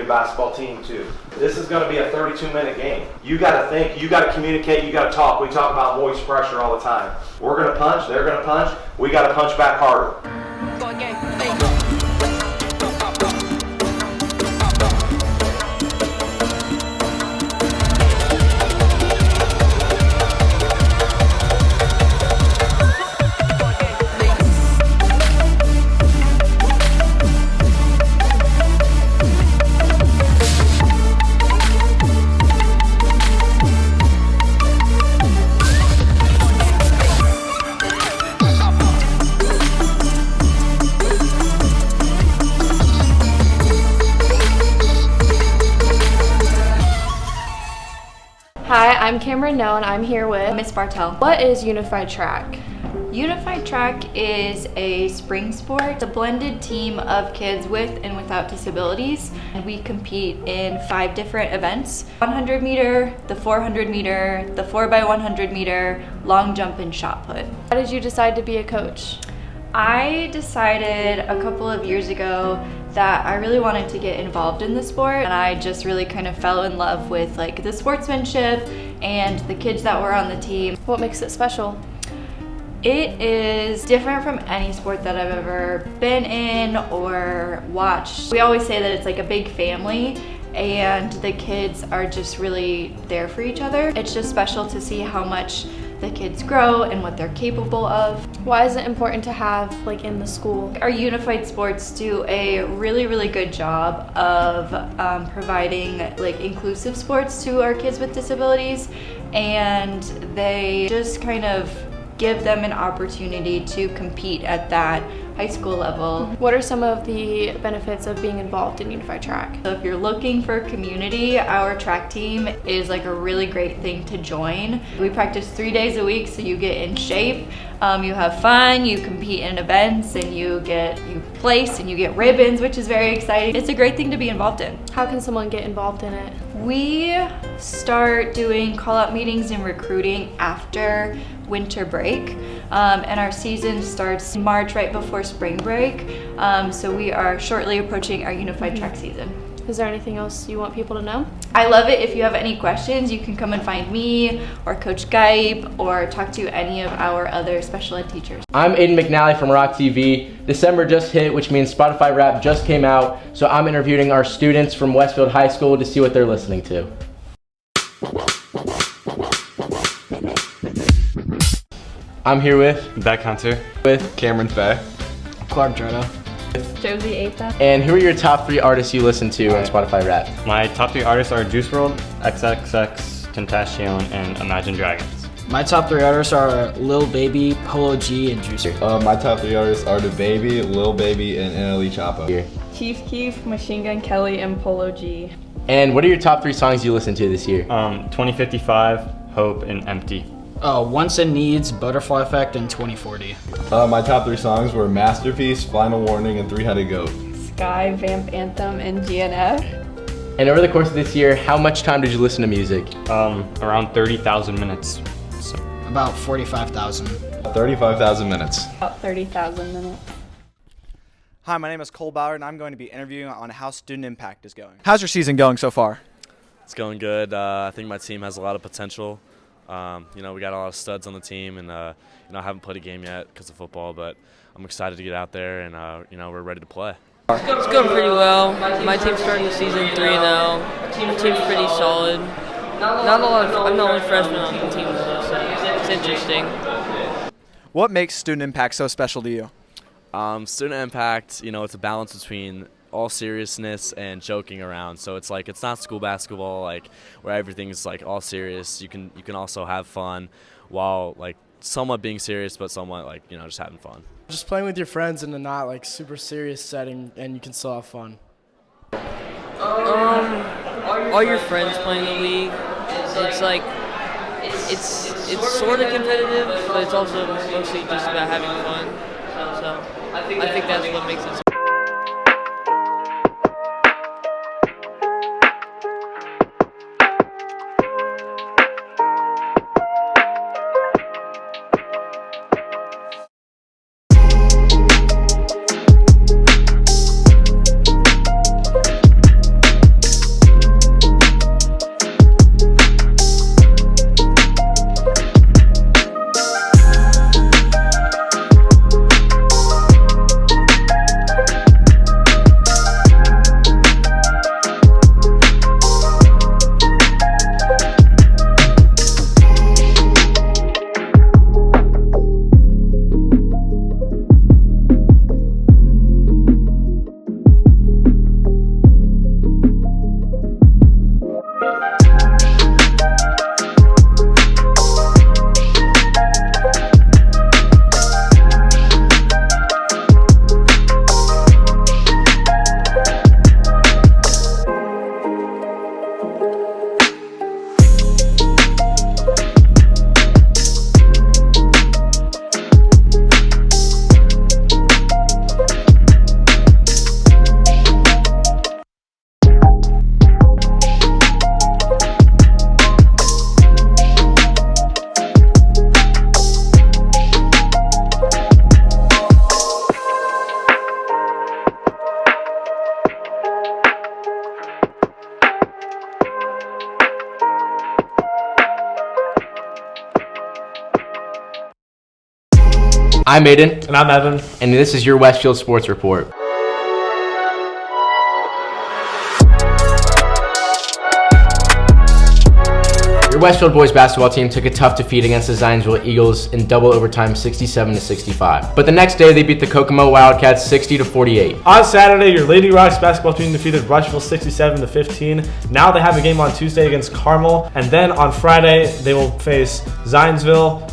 good basketball team too. This is going to be a 32-minute game. You got to think, you got to communicate, you got to talk. We talk about voice pressure all the time. We're going to punch, they're going to punch. We got to punch back harder. Hi, I'm Cameron Noe and I'm here with Miss Bartel. What is Unified Track? Unified Track is a spring sport. It's a blended team of kids with and without disabilities. And we compete in 5 different events: 100 meter, the 400 meter, the 4x100 meter, long jump, and shot put. How did you decide to be a coach? I decided a couple of years ago that I really wanted to get involved in the sport, and I just really kind of fell in love with like the sportsmanship and the kids that were on the team. What makes it special? It is different from any sport that I've ever been in or watched. We always say that it's like a big family, and the kids are just really there for each other. It's just special to see how much the kids grow and what they're capable of. Why is it important to have like in the school? Our unified sports do a really good job of providing like inclusive sports to our kids with disabilities, and they just kind of give them an opportunity to compete at that high school level. What are some of the benefits of being involved in Unified Track? So if you're looking for community, our track team is like a really great thing to join. We practice 3 days a week, so you get in shape, you have fun, you compete in events, and you place and you get ribbons, which is very exciting. It's a great thing to be involved in. How can someone get involved in it? We start doing call-out meetings and recruiting after winter break, and our season starts in March right before spring break, so we are shortly approaching our Unified Track season. Is there anything else you want people to know? I love it. If you have any questions, you can come and find me or Coach Geip or talk to any of our other special ed teachers. I'm Aiden McNally from Rock TV. December just hit, which means Spotify Rap just came out, so I'm interviewing our students from Westfield High School to see what they're listening to. I'm here with Beck Hunter, with Cameron Fay, Clark Drano, Josie Aitha. And who are your top 3 artists you listen to on Spotify Rap? My top 3 artists are Juice WRLD, XXX Tentacion, and Imagine Dragons. My top 3 artists are Lil Baby, Polo G, and Juice. My top 3 artists are DaBaby, Lil Baby, and NLE Choppa. Here. Chief Keef, Machine Gun Kelly, and Polo G. And what are your top 3 songs you listen to this year? 2055, Hope, and Empty. Wants and Needs, Butterfly Effect, and 2040. My top 3 songs were Masterpiece, Final Warning, and 3-Headed Goat. Sky, Vamp Anthem, and GNF. And over the course of this year, how much time did you listen to music? Around 30,000 minutes. So. About 45,000. 35,000 minutes. About 30,000 minutes. Hi, my name is Cole Bauer, and I'm going to be interviewing on how Student Impact is going. How's your season going so far? It's going good. I think my team has a lot of potential. We got a lot of studs on the team, and I haven't played a game yet because of football, but I'm excited to get out there, and we're ready to play. It's going pretty well. My team's starting the season 3-0. The team's pretty solid. I'm the only freshman on the team, though, so it's interesting. What makes Student Impact so special to you? Student Impact, it's a balance between all seriousness and joking around. So it's like, it's not school basketball like where everything's like all serious. You can also have fun while like somewhat being serious, but somewhat like, just having fun. Just playing with your friends in a not like super serious setting, and you can still have fun. All your friends playing the league. It's like it's sort of competitive, but it's also mostly just about having fun. So I think that's what makes it. I'm Aiden. And I'm Evan. And this is your Westfield Sports Report. Your Westfield boys basketball team took a tough defeat against the Zionsville Eagles in double overtime 67-65. But the next day they beat the Kokomo Wildcats 60-48. On Saturday, your Lady Rocks basketball team defeated Rushville 67-15. Now they have a game on Tuesday against Carmel, and then on Friday they will face Zionsville.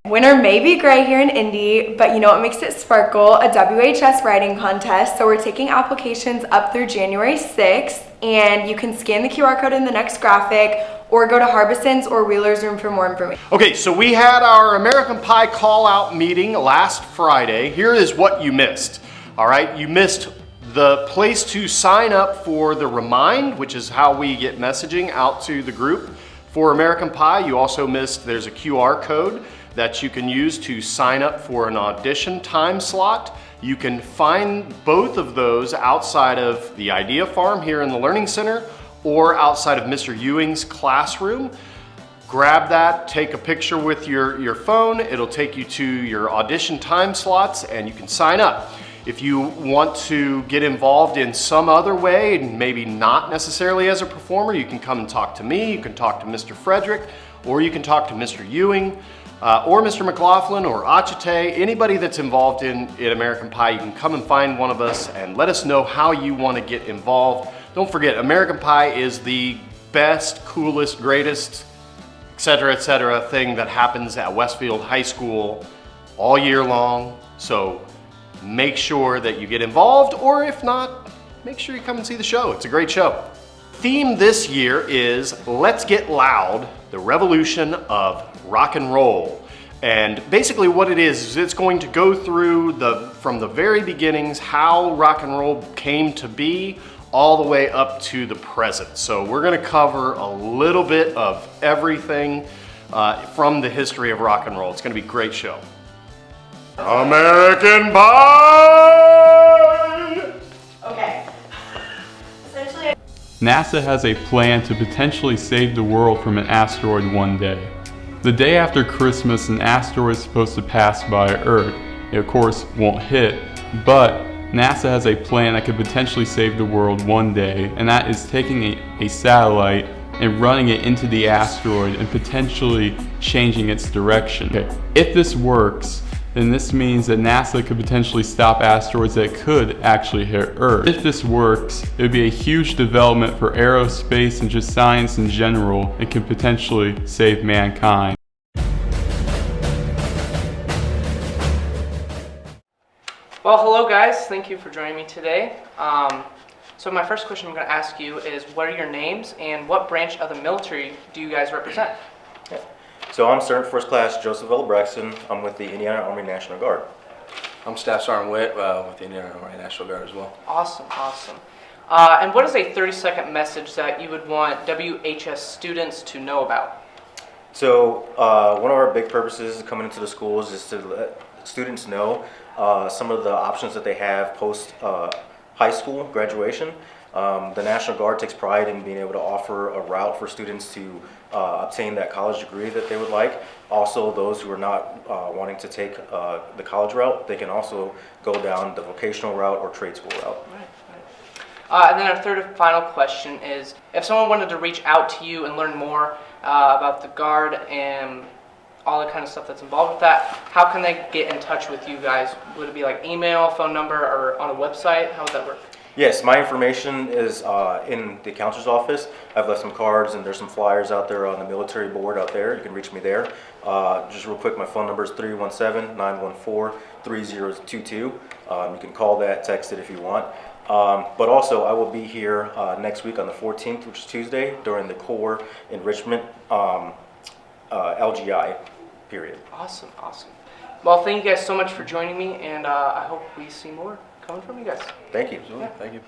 Winter may be gray here in Indy, but you know what makes it sparkle? A WHS writing contest. So we're taking applications up through January 6th, and you can scan the QR code in the next graphic or go to Harbison's or Wheeler's Room for more information. Okay, so we had our American Pie call-out meeting last Friday. Here is what you missed. All right, you missed the place to sign up for the Remind, which is how we get messaging out to the group for American Pie. You also missed, there's a QR code that you can use to sign up for an audition time slot. You can find both of those outside of the Idea Farm here in the Learning Center or outside of Mr. Ewing's classroom. Grab that, take a picture with your phone. It'll take you to your audition time slots and you can sign up. If you want to get involved in some other way, maybe not necessarily as a performer, you can come and talk to me, you can talk to Mr. Frederick, or you can talk to Mr. Ewing, or Mr. McLaughlin or Achite, anybody that's involved in American Pie. You can come and find one of us and let us know how you want to get involved. Don't forget, American Pie is the best, coolest, greatest, etc. thing that happens at Westfield High School all year long. So make sure that you get involved, or if not, make sure you come and see the show. It's a great show. Theme this year is Let's Get Loud, the revolution of rock and roll. And basically what it is it's going to go through from the very beginnings, how rock and roll came to be, all the way up to the present. So we're gonna cover a little bit of everything from the history of rock and roll. It's gonna be a great show. American Pie! Okay. Essentially, NASA has a plan to potentially save the world from an asteroid one day. The day after Christmas, an asteroid is supposed to pass by Earth. It of course won't hit, but NASA has a plan that could potentially save the world one day, and that is taking a satellite and running it into the asteroid and potentially changing its direction. Okay. If this works, then this means that NASA could potentially stop asteroids that could actually hit Earth. If this works, it would be a huge development for aerospace and just science in general, and could potentially save mankind. Well, hello guys, thank you for joining me today. So my first question I'm going to ask you is, what are your names and what branch of the military do you guys represent? So I'm Sergeant First Class Joseph L. Braxton. I'm with the Indiana Army National Guard. I'm Staff Sergeant Witt with the Indiana Army National Guard as well. Awesome, awesome. And what is a 30-second message that you would want WHS students to know about? So one of our big purposes coming into the schools is to let students know some of the options that they have post high school graduation. The National Guard takes pride in being able to offer a route for students to obtain that college degree that they would like. Also, those who are not wanting to take the college route, they can also go down the vocational route or trade school route. Right. And then our third and final question is, if someone wanted to reach out to you and learn more about the Guard and all the kind of stuff that's involved with that, how can they get in touch with you guys? Would it be like email, phone number, or on a website? How would that work? Yes, my information is in the counselor's office. I've left some cards and there's some flyers out there on the military board out there. You can reach me there. Just real quick, my phone number is 317-914-3022. You can call that, text it if you want. But also, I will be here next week on the 14th, which is Tuesday, during the core enrichment LGI period. Awesome. Well, thank you guys so much for joining me, and I hope we see more coming from you guys. Thank you. Yeah. Thank you.